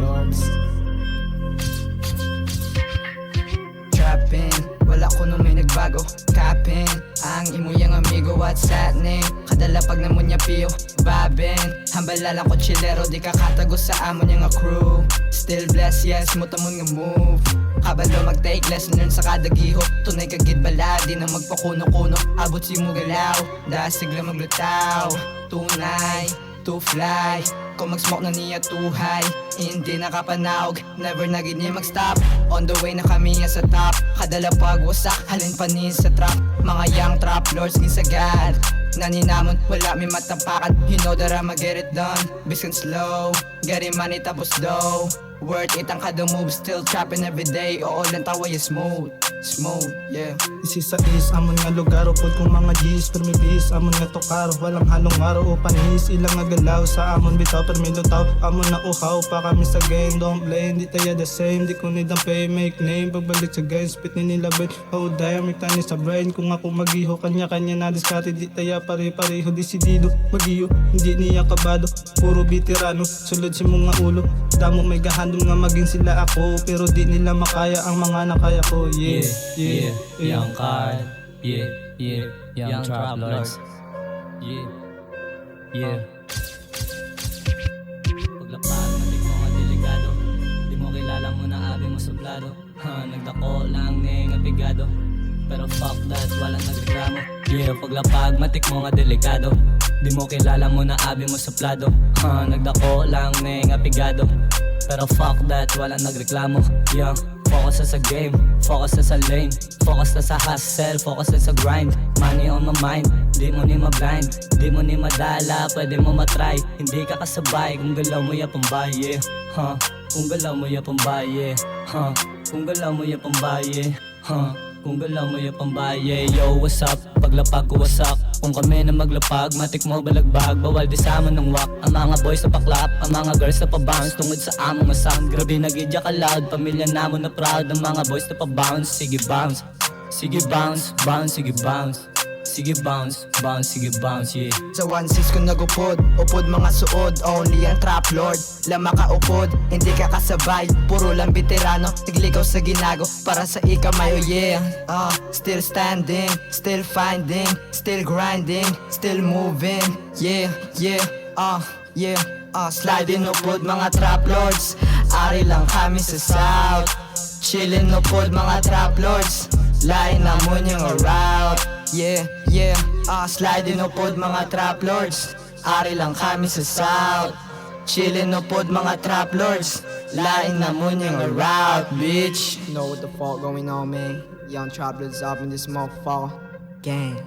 lords. Trapping, wala ko nung may nagbago. Capin, ang imuyang amigo, what's happening? Kadala pag namunya piyo, babin. Hambalala ko chilero, di kakatago sa amon yung crew. Still blessed, yes, mutamon nga move. Kabalo mag-take lesson learn sa kada giho. Tunay kagid bala, di na magpakuno-kuno. Abot si mo galaw, dasig lang maglutaw. Tunay, to fly. Kung mag-smoke na niya too high, hindi nakapanawag, never na gid niya mag-stop. On the way na kami sa top, kadala pag wasak, halin pa ni sa trap. Mga young trap lords gisagad, naninamon, wala may matapakan. You know that I'ma get it done, biskan slow, getting money tapos dough. Worth it ang kada move, still trapping everyday. Oo lang tawa ya smooth, smooth, yeah. Isa amon nga lugar upod kung mga G's permibis amon nga tokar walang halong araw o panis ilang nga galaw sa amon bitaw permilutaw amon na uhaw pa kami sa game don't blame di tayo the same di ko need ang pay make name pagbalik sa game spit ni nila bet oh damn tani sa brain kung ako magiho kanya-kanya na diskarte di tayo pare-pareho desidido magiyo hindi niya kabado puro veterano sulod si mga ulo damo may gahandom nga maging sila ako pero di nila makaya ang mga nakaya ko yeah. Young card, young trap lords, Paglapag, matik mo nga delikado, di mo kilala mo na abi mo suplado. Nagdako lang ni nga pigado, pero fuck that, walang nagreklamo. Paglapag, matik mo nga delikado, di mo kilala mo na abi mo suplado. Nagdako lang ni nga pigado, pero fuck that, walang nagreklamo. Focus na sa game, focus na sa lane, focus na sa hustle, focus na sa grind. Money on my mind, di mo ni ma-blind, di mo ni madala, pwede mo matry. Hindi ka kasabay kung galaw mo ya pambaye, kung galaw mo ya pambaye, kung galaw mo ya pambaye, kung galaw mo ya pambaye. Yo, what's up? Paglapag ko wasak, kung kami na maglapag, matik mo balagbag, bawal di sa amon ng wak. Ang mga boys na paklap, ang mga girls na pabounce, tungod sa among masak. Grabe nagidya ka loud, pamilya namon na proud. Ang mga boys na pabounce, sige bounce, sige bounce, bounce, sige bounce, sige bounce, bounce, sige bounce, yeah. Sa 1-6 ko nagupod, upod mga suod, only ang trap lord. Lama ka upod, hindi ka kasabay, puro lang veterano, naglikaw sa ginago, para sa ikamayo, yeah. Still standing, still finding, still grinding, still moving, yeah. Sliding upod mga trap lords, ari lang kami sa south. Chillin upod mga trap lords, lain namon yung route. Sliding upod mga trap lords, ari lang kami sa south. Chillin upod mga trap lords, lain namon yung route, bitch. You know what the fuck going on, man? Young trap lords up in this motherfucker gang.